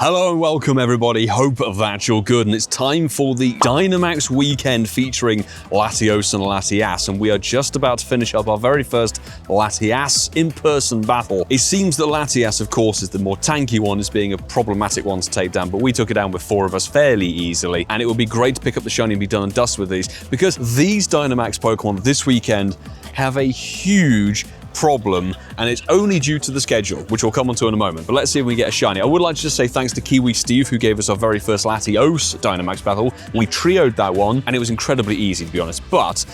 Hello and welcome everybody, hope that you're good, and it's time for the Dynamax weekend featuring Latios and Latias, and we are just about to finish up our very first Latias in-person battle. It seems that Latias, of course, is the more tanky one, as being a problematic one to take down, but we took it down with 4 of us fairly easily, and it would be great to pick up the shiny and be done and dust with these, because these Dynamax Pokemon this weekend have a huge problem, and it's only due to the schedule, which we'll come on to in a moment. But let's see if we get a shiny. I would like to just say thanks to Kiwi Steve, who gave us our very first Latios Dynamax battle. We trioed that one, and it was incredibly easy, to be honest. But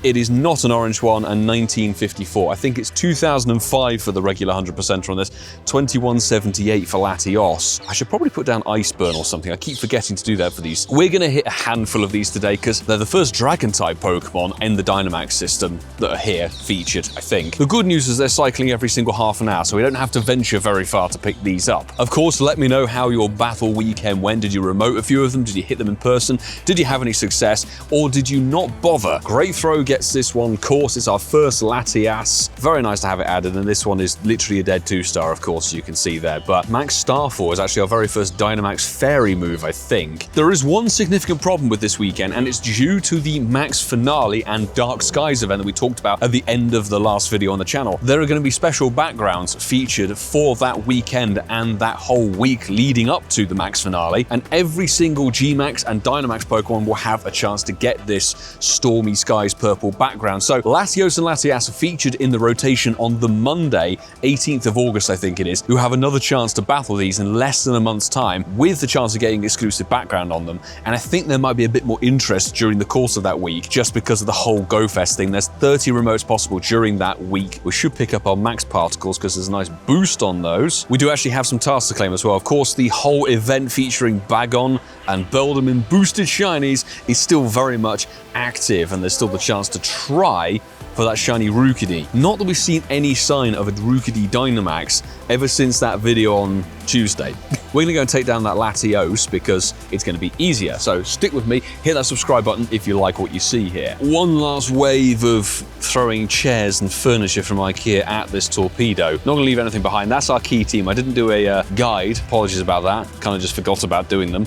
it is not an orange one, and 1954. I think it's 2005 for the regular 100% on this, 2178 for Latios. I should probably put down Iceburn or something. I keep forgetting to do that for these. We're going to hit a handful of these today because they're the first Dragon-type Pokemon in the Dynamax system that are here featured, I think. The good news is they're cycling every single half an hour, so we don't have to venture very far to pick these up. Of course, let me know how your battle weekend went. Did you remote a few of them? Did you hit them in person? Did you have any success? Or did you not bother? Great Throw gets this one. Of course, it's our first Latias. Very nice to have it added, and this one is literally a dead 2-star, of course, as you can see there. But Max Starfall is actually our very first Dynamax Fairy move, I think. There is one significant problem with this weekend, and it's due to the Max Finale and Dark Skies event that we talked about at the end of the last video on the channel. There are going to be special backgrounds featured for that weekend and that whole week leading up to the Max Finale, and every single G-Max and Dynamax Pokemon will have a chance to get this Stormy Skies purple background. So Latios and Latias are featured in the rotation on the Monday, 18th of August, I think it is, who have another chance to battle these in less than a month's time with the chance of getting exclusive background on them. And I think there might be a bit more interest during the course of that week just because of the whole Go Fest thing. There's 30 remotes possible during that week. We should pick up our max particles because there's a nice boost on those. We do actually have some tasks to claim as well. Of course, the whole event featuring Bagon and Beldum boosted shinies is still very much active, and there's still the chance to try for that Shiny Rookidee. Not that we've seen any sign of a Rookidee Dynamax ever since that video on Tuesday. We're gonna go and take down that Latios because it's gonna be easier. So stick with me, hit that subscribe button if you like what you see here. One last wave of throwing chairs and furniture from IKEA at this torpedo. Not gonna leave anything behind. That's our key team. I didn't do a guide, apologies about that. Kind of just forgot about doing them.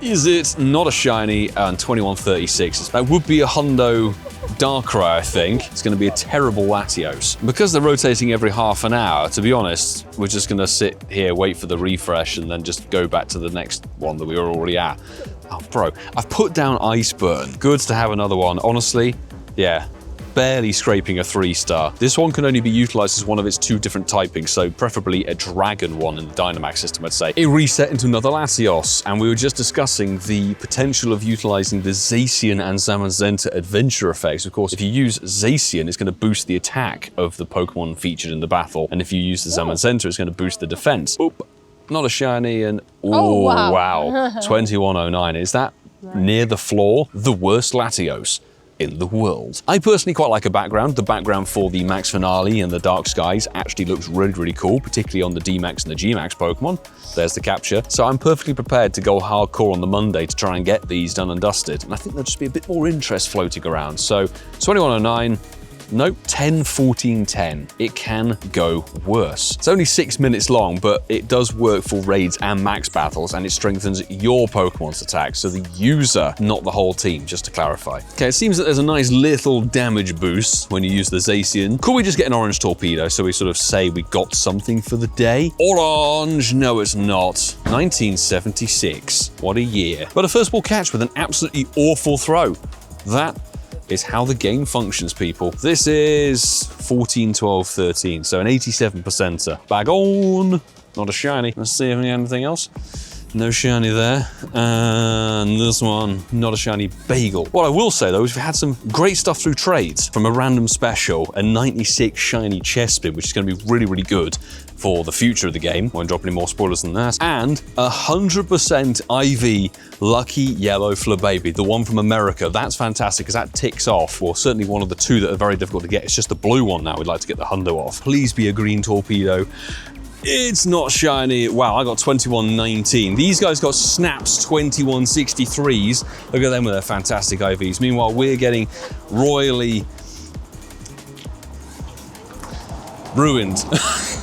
Is it not a shiny? And 2136. That would be a Hundo Darkrai, I think. It's going to be a terrible Latios. Because they're rotating every half an hour, to be honest, we're just going to sit here, wait for the refresh, and then just go back to the next one that we were already at. Oh, bro. I've put down Iceburn. Good to have another one. Honestly, yeah. Barely scraping a 3-star. This one can only be utilized as one of its 2 different typings, so preferably a dragon one in the Dynamax system, I'd say. It reset into another Latios, and we were just discussing the potential of utilizing the Zacian and Zamazenta adventure effects. Of course, if you use Zacian, it's going to boost the attack of the Pokemon featured in the battle, and if you use the Zamazenta, it's going to boost the defense. Oop, not a shiny, and oh wow. 2109. Is that near the floor? The worst Latios in the world. I personally quite like a background. The background for the Max Finale and the Dark Skies actually looks really cool, particularly on the D-Max and the G-Max Pokemon. There's the capture. So I'm perfectly prepared to go hardcore on the Monday to try and get these done and dusted. And I think there'll just be a bit more interest floating around. So 2109, nope, 10-14-10. It can go worse. It's only 6 minutes long, but it does work for raids and max battles, and it strengthens your Pokemon's attack, so the user, not the whole team, just to clarify. Okay, it seems that there's a nice little damage boost when you use the Zacian. Could we just get an orange torpedo so we sort of say we got something for the day? Orange, no it's not. 1976, what a year. But a first ball catch with an absolutely awful throw. That is how the game functions, people. This is 14, 12, 13, so an 87%er. Bagon, not a shiny. Let's see if we have anything else. No shiny there. And this one, not a shiny bagel. What I will say though is we've had some great stuff through trades. From a random special, a 96 shiny Chespin, which is going to be really good for the future of the game. Won't drop any more spoilers than that. And 100% IV Lucky Yellow Flababy, the one from America. That's fantastic because that ticks off, well, certainly one of the 2 that are very difficult to get. It's just the blue one now we'd like to get the Hundo off. Please be a green torpedo. It's not shiny. Wow, I got 2119. These guys got snaps 2163s. Look at them with their fantastic IVs. Meanwhile, we're getting royally Ruined.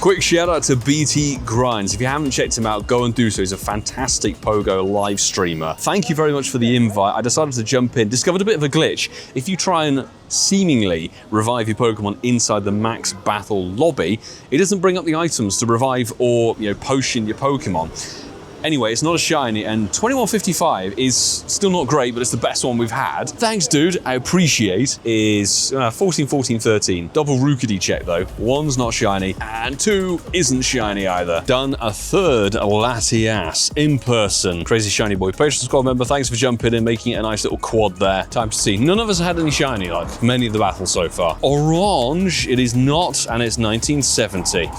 Quick shout out to BT Grinds. If you haven't checked him out, go and do so. He's a fantastic Pogo live streamer. Thank you very much for the invite. I decided to jump in, discovered a bit of a glitch. If you try and seemingly revive your Pokemon inside the max battle lobby, it doesn't bring up the items to revive or, potion your Pokemon. Anyway, it's not a shiny, and 2155 is still not great, but it's the best one we've had. Thanks, dude, I appreciate. Is 14, 14, 13. Double Rookidee check, though. 1's not shiny, and 2 isn't shiny either. Done a 3rd Latias in person. Crazy Shiny Boy Patreon Squad member, thanks for jumping in, making it a nice little quad there. Time to see. None of us had any shiny, like many of the battles so far. Orange, it is not, and it's 1970.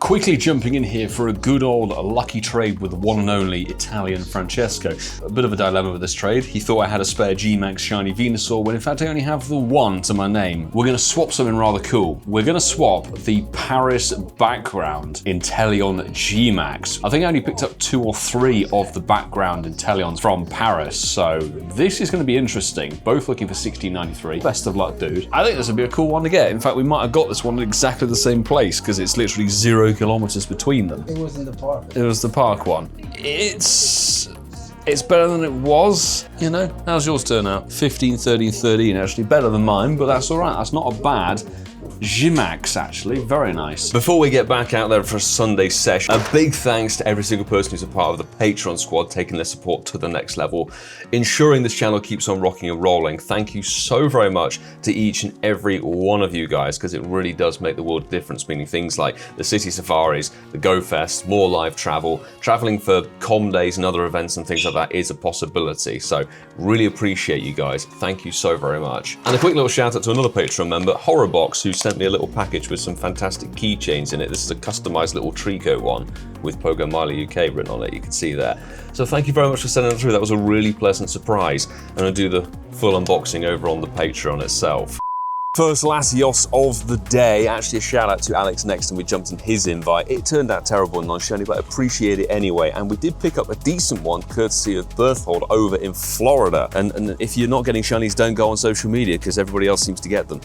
Quickly jumping in here for a good old lucky trade with the one and only Italian Francesco. A bit of a dilemma with this trade. He thought I had a spare G-Max Shiny Venusaur when in fact I only have the 1 to my name. We're going to swap something rather cool. We're going to swap the Paris background Inteleon G-Max. I think I only picked up 2 or 3 of the background Inteleons from Paris, so this is going to be interesting. Both looking for 1693. Best of luck, dude. I think this would be a cool one to get. In fact, we might have got this one in exactly the same place because it's literally 0 kilometers between them. It was in the park. It was the park one. It's better than it was, How's yours turn out? 15, 13, 13, actually better than mine, but that's all right. That's not a bad G-Max, actually. Very nice. Before we get back out there for a Sunday session, a big thanks to every single person who's a part of the Patreon squad, taking their support to the next level, ensuring this channel keeps on rocking and rolling. Thank you so very much to each and every one of you guys, because it really does make the world a difference, meaning things like the city safaris, the Go Fest, more live travel, traveling for com days and other events and things like that is a possibility. So really appreciate you guys. Thank you so very much. And a quick little shout out to another Patreon member, Horrorbox, who sent me a little package with some fantastic keychains in it. This is a customized little Trico one with PoGoMiloUK written on it, you can see there. So thank you very much for sending it through. That was a really pleasant surprise. And I'll do the full unboxing over on the Patreon itself. First Latios of the day. Actually, a shout out to Alex next, and we jumped in his invite. It turned out terrible and non-shiny, but I appreciate it anyway. And we did pick up a decent one, courtesy of Berthold over in Florida. And if you're not getting shinies, don't go on social media, because everybody else seems to get them.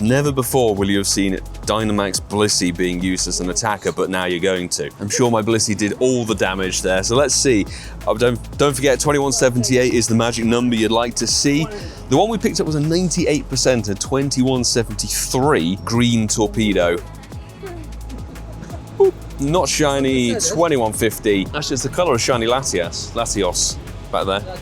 Never before will you have seen Dynamax Blissey being used as an attacker, but now you're going to. I'm sure my Blissey did all the damage there, so let's see. Don't forget, 2178 is the magic number you'd like to see. The one we picked up was a 98%, a 2173 green torpedo. Boop. Not shiny, 2150. Actually, it's the color of Shiny Latios back there.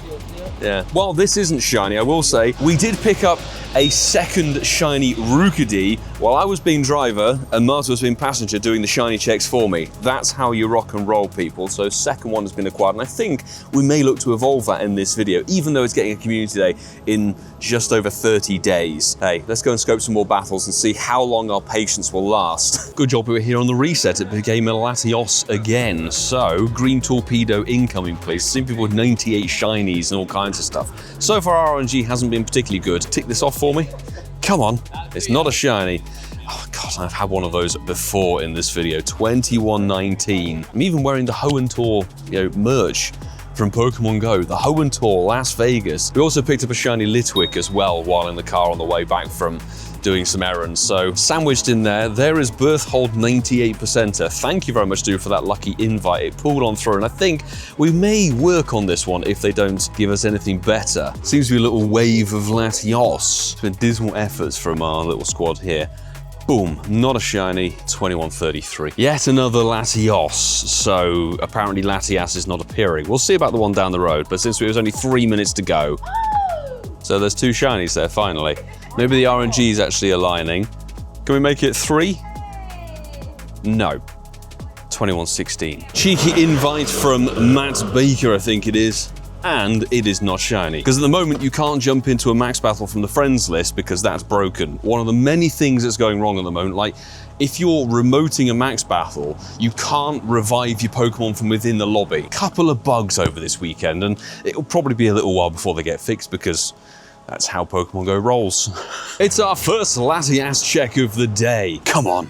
Yeah. While this isn't shiny, I will say, we did pick up a second Shiny Rookidee while I was being driver and Marta was being passenger doing the shiny checks for me. That's how you rock and roll, people. So second one has been acquired, and I think we may look to evolve that in this video, even though it's getting a community day in just over 30 days. Hey, let's go and scope some more battles and see how long our patience will last. Good job we were here on the reset. It became a Latios again. So, green torpedo incoming, please. Seen people with 98 shinies and all kinds of stuff. So far, our RNG hasn't been particularly good. Tick this off for me. Come on, it's not a shiny. Oh God, I've had one of those before in this video. 2119. I'm even wearing the HUNDO merch from Pokemon GO, the HUNDO Las Vegas. We also picked up a shiny Litwick as well while in the car on the way back from doing some errands. So sandwiched in there is Berthold 98%er. Thank you very much, dude, for that lucky invite. It pulled on through, and I think we may work on this one if they don't give us anything better. Seems to be a little wave of Latios. It's been dismal efforts from our little squad here. Boom, not a shiny, 2133. Yet another Latios, so apparently Latias is not appearing. We'll see about the one down the road, but since it was only 3 minutes to go, so there's 2 shinies there finally. Maybe the RNG is actually aligning. Can we make it 3? No. 2116. Cheeky invite from Matt Baker, I think it is. And it is not shiny. Because at the moment, you can't jump into a max battle from the friends list because that's broken. One of the many things that's going wrong at the moment, like if you're remoting a max battle, you can't revive your Pokemon from within the lobby. Couple of bugs over this weekend, and it'll probably be a little while before they get fixed because that's how Pokemon GO rolls. It's our first Latias check of the day. Come on.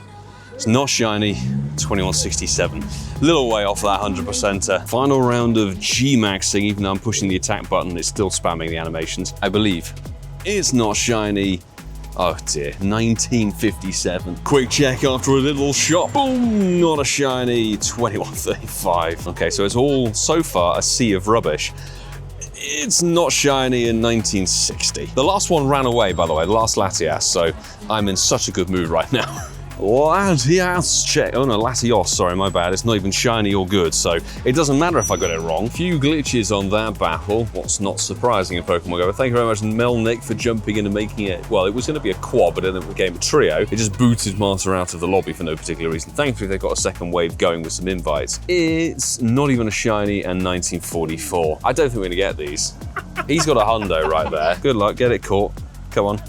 It's not shiny, 2167. Little way off that 100%er. Final round of G-Maxing, even though I'm pushing the attack button, it's still spamming the animations, I believe. It's not shiny, Oh dear, 1957. Quick check after a little shot. Boom, not a shiny, 2135. Okay, so it's all, so far, a sea of rubbish. It's not shiny in 1960. The last one ran away, by the way, the last Latias, so I'm in such a good mood right now. Latias check. Oh no, Latios, sorry, my bad. It's not even shiny or good, so it doesn't matter if I got it wrong. Few glitches on that battle. What's not surprising in Pokemon GO. Thank you very much, Melnick, for jumping in and making it, well, it was going to be a quad, but then it became a trio. It just booted Marta out of the lobby for no particular reason. Thankfully, they got a second wave going with some invites. It's not even a shiny and 1944. I don't think we're going to get these. He's got a hundo right there. Good luck, get it caught. Come on.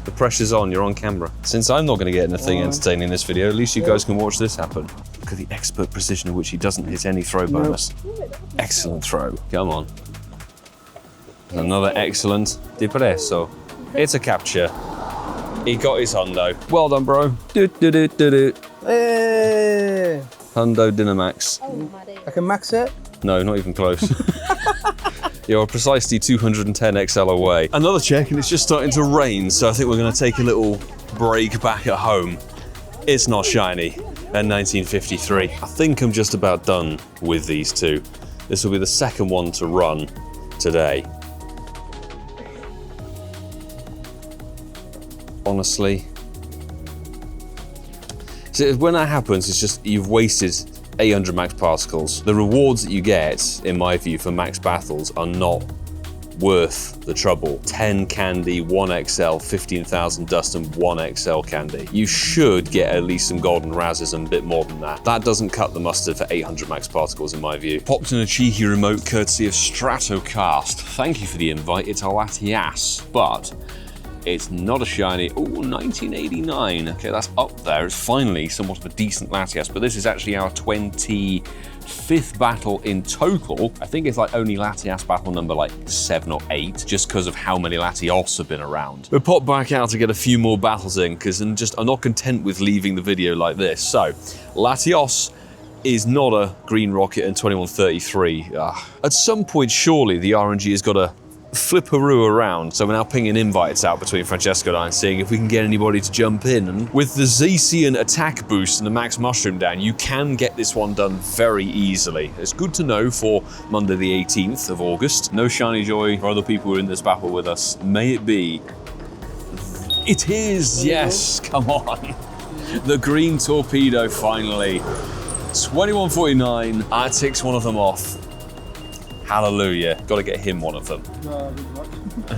The pressure's on, you're on camera. Since I'm not going to get anything entertaining in this video, at least you guys can watch this happen. Look at the expert precision in which he doesn't hit any throw bonus. Excellent throw. Come on. Another excellent depresso. It's a capture. He got his hundo. Well done, bro. Hey. Hundo Dynamax. I can max it? No, not even close. You're precisely 210 XL away. Another check, and it's just starting to rain, so I think we're going to take a little break back at home. It's not shiny at 1953. I think I'm just about done with these two. This will be the second one to run today. Honestly. So when that happens, it's just you've wasted 800 max particles. The rewards that you get, in my view, for max battles are not worth the trouble. 10 candy, 1 XL, 15,000 dust, and 1 XL candy. You should get at least some golden razzes and a bit more than that. That doesn't cut the mustard for 800 max particles, in my view. Popped in a cheeky remote courtesy of Stratocast. Thank you for the invite. It's a Latias, but it's not a shiny. Oh, 1989. Okay, that's up there. It's finally somewhat of a decent Latias, but this is actually our 25th battle in total. I think it's like only Latias battle number like 7 or 8, just because of how many Latios have been around. We'll pop back out to get a few more battles in, because I'm not content with leaving the video like this. So, Latios is not a green rocket in 2133. At some point, surely the RNG has got to flipperoo around, so we're now pinging invites out between Francesco and I and seeing if we can get anybody to jump in. And with the Zacian attack boost and the max mushroom down, you can get this one done very easily. It's good to know for Monday the 18th of August. No shiny joy for other people who are in this battle with us. May it be. It is, yes, come on. The green torpedo finally. 2149, I ticks one of them off. Hallelujah. Got to get him one of them.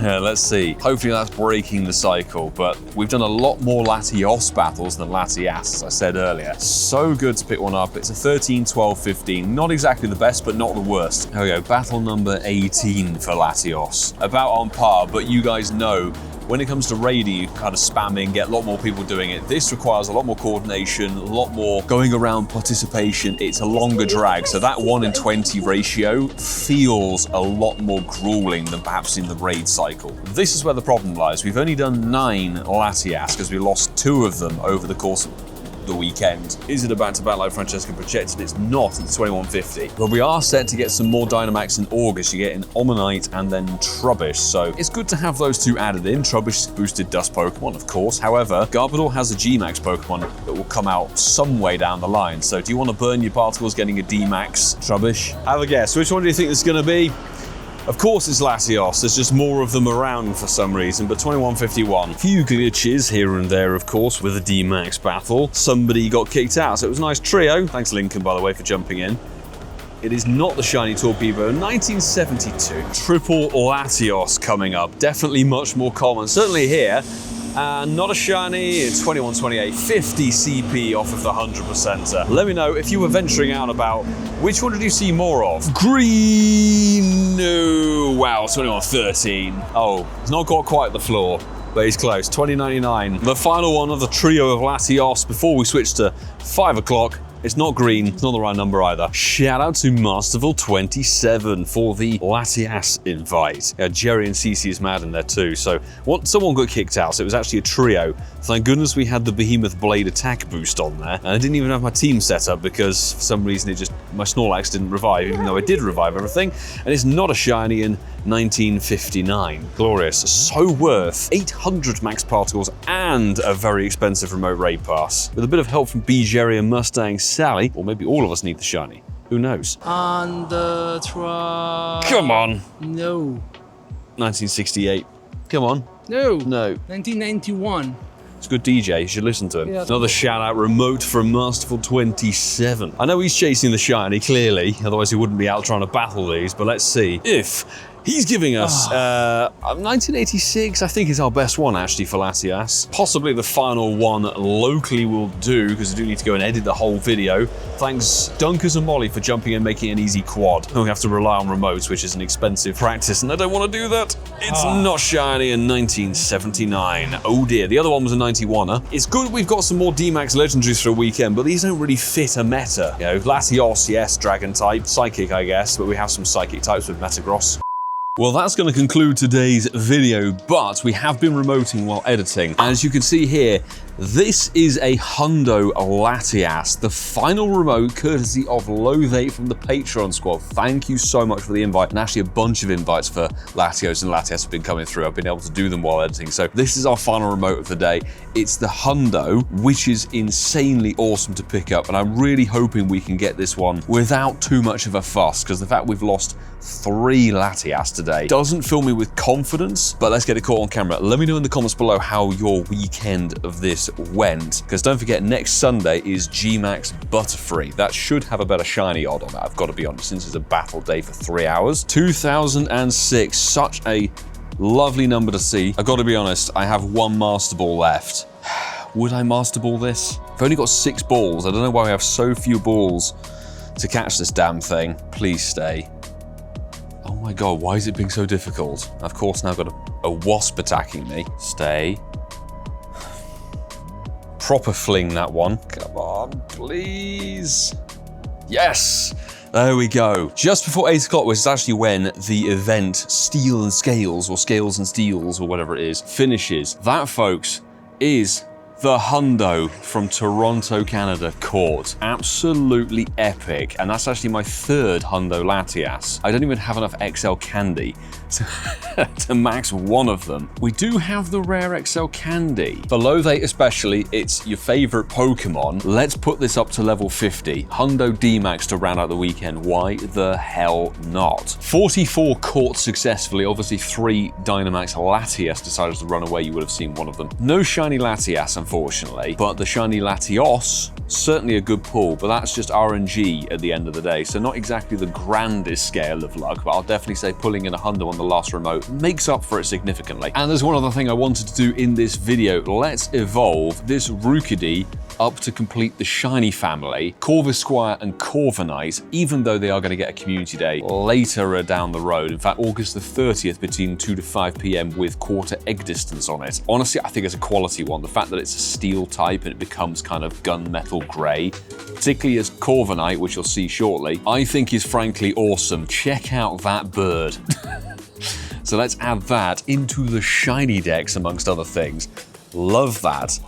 Let's see. Hopefully that's breaking the cycle, but we've done a lot more Latios battles than Latias, as I said earlier. So good to pick one up. It's a 13, 12, 15. Not exactly the best, but not the worst. Here we go. Battle number 18 for Latios. About on par, but you guys know when it comes to raiding, you kind of spamming, get a lot more people doing it. This requires a lot more coordination, a lot more going around participation. It's a longer drag, so that 1 in 20 ratio feels a lot more grueling than perhaps in the raid cycle. This is where the problem lies. We've only done 9 Latias because we lost 2 of them over the course of the weekend. Is it about to battle like Francesco projected? It's not. It's 2150. But we are set to get some more Dynamax in August. You get an Omanite and then Trubbish. So it's good to have those two added in. Trubbish boosted Dust Pokemon, of course. However, Garbodor has a G-Max Pokemon that will come out some way down the line. So do you want to burn your particles getting a D-Max Trubbish? Have a guess. Which one do you think it's going to be? Of course it's Latios, there's just more of them around for some reason, but 2151. Few glitches here and there, of course, with a D-Max battle. Somebody got kicked out, so it was a nice trio. Thanks Lincoln, by the way, for jumping in. It is not the shiny torpedo. 1972. Triple Latios coming up. Definitely much more common, certainly here. And not a shiny, it's 2128, 50 CP off of the 100%er. Let me know if you were venturing out about which one did you see more of? Green, no, wow, 2113. Oh, it's not got quite the floor, but he's close, 2099. The final one of the trio of Latios before we switch to 5 o'clock. It's not green, it's not the right number either. Shout out to Masterful27 for the Latias invite. Jerry and Cece is mad in there too, so someone got kicked out, so it was actually a trio. Thank goodness we had the Behemoth Blade attack boost on there, and I didn't even have my team set up because for some reason my Snorlax didn't revive, even though I did revive everything, and it's not a shiny in 1959. Glorious. So worth 800 max particles and a very expensive remote raid pass. With a bit of help from B. Jerry and Mustang Sally, or maybe all of us need the shiny. Who knows? On the truck. Come on. No. 1968. Come on. No. No. 1991. It's a good DJ, you should listen to him. Yeah. Another shout out remote from Masterful27. I know he's chasing the shiny, clearly, otherwise he wouldn't be out trying to battle these, but let's see if he's giving us 1986, I think is our best one actually for Latias. Possibly the final one locally will do, because I do need to go and edit the whole video. Thanks Dunkers and Molly for jumping in, making an easy quad. We have to rely on remotes, which is an expensive practice, and I don't want to do that. It's not shiny in 1979. Oh dear, the other one was a 91er. It's good we've got some more D-Max legendaries for a weekend, but these don't really fit a meta. You know, Latios, yes, dragon type, psychic I guess, but we have some psychic types with Metagross. Well, that's going to conclude today's video, but we have been remoting while editing. As you can see here, this is a Hundo Latias, the final remote courtesy of Loathe from the Patreon squad. Thank you so much for the invite, and actually a bunch of invites for Latios and Latias have been coming through. I've been able to do them while editing. So this is our final remote of the day. It's the Hundo, which is insanely awesome to pick up, and I'm really hoping we can get this one without too much of a fuss, because the fact we've lost 3 Latias today doesn't fill me with confidence, but let's get it caught on camera. Let me know in the comments below how your weekend of this went, because don't forget, next Sunday is G-Max Butterfree. That should have a better shiny odd on that, I've got to be honest, since it's a battle day for 3 hours. 2006, such a lovely number to see. I've got to be honest, I have 1 Master Ball left. Would I Master Ball this? I've only got 6 balls. I don't know why we have so few balls to catch this damn thing. Please stay. Oh my god, why is it being so difficult? Of course, now I've got a wasp attacking me. Stay. Proper fling that one. Come on, please. Yes! There we go. Just before 8 o'clock, which is actually when the event Steel and Scales, or Scales and Steels, or whatever it is, finishes. That, folks, is the Hundo from Toronto, Canada caught. Absolutely epic. And that's actually my 3rd Hundo Latias. I don't even have enough XL candy to max one of them. We do have the rare XL candy. For Loathe especially, it's your favorite Pokemon. Let's put this up to level 50. Hundo Dynamax to round out the weekend. Why the hell not? 44 caught successfully. Obviously 3 Dynamax Latias decided to run away. You would have seen one of them. No shiny Latias, unfortunately, but the shiny Latios, certainly a good pull, but that's just RNG at the end of the day, so not exactly the grandest scale of luck, but I'll definitely say pulling in a Hundo on the last remote makes up for it significantly. And there's one other thing I wanted to do in this video. Let's evolve this Rookidee up to complete the shiny family, Corvisquire and Corviknight, even though they are going to get a community day later down the road. In fact, August the 30th between 2 to 5 p.m. with quarter egg distance on it. Honestly, I think it's a quality one. The fact that it's a steel type and it becomes kind of gunmetal grey, particularly as Corviknight, which you'll see shortly, I think is frankly awesome. Check out that bird. So let's add that into the shiny decks, amongst other things. Love that.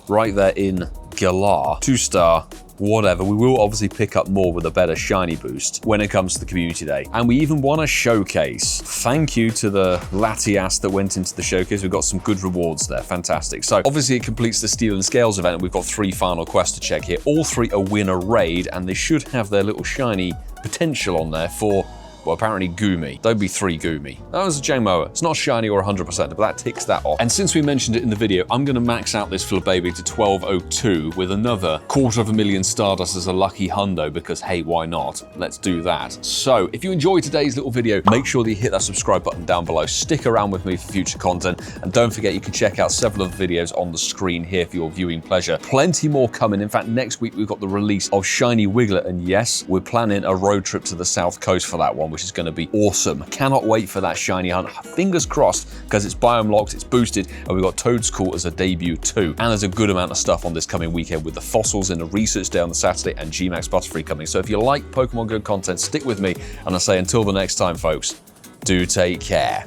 Right there in Galar, 2-star, whatever. We will obviously pick up more with a better shiny boost when it comes to the community day. And we even won a showcase. Thank you to the Latias that went into the showcase. We've got some good rewards there. Fantastic. So obviously it completes the Steel and Scales event, and we've got 3 final quests to check here. All 3 are win a raid, and they should have their little shiny potential on there for, well, apparently Goomy. Don't be 3 Goomy. That was a Jangmoa. It's not shiny or 100%, but that ticks that off. And since we mentioned it in the video, I'm going to max out this little baby to 1202 with another 250,000 Stardust as a lucky Hundo, because hey, why not? Let's do that. So if you enjoyed today's little video, make sure that you hit that subscribe button down below. Stick around with me for future content. And don't forget, you can check out several of the videos on the screen here for your viewing pleasure. Plenty more coming. In fact, next week we've got the release of Shiny Wiglet. And yes, we're planning a road trip to the south coast for that one. Pokemon, which is going to be awesome. Cannot wait for that shiny hunt. Fingers crossed, because it's biome locked, it's boosted, and we've got Toedscool as a debut too. And there's a good amount of stuff on this coming weekend with the fossils in the research day on the Saturday and Gmax Butterfree coming. So if you like Pokemon Go content, stick with me, and I say until the next time, folks, do take care.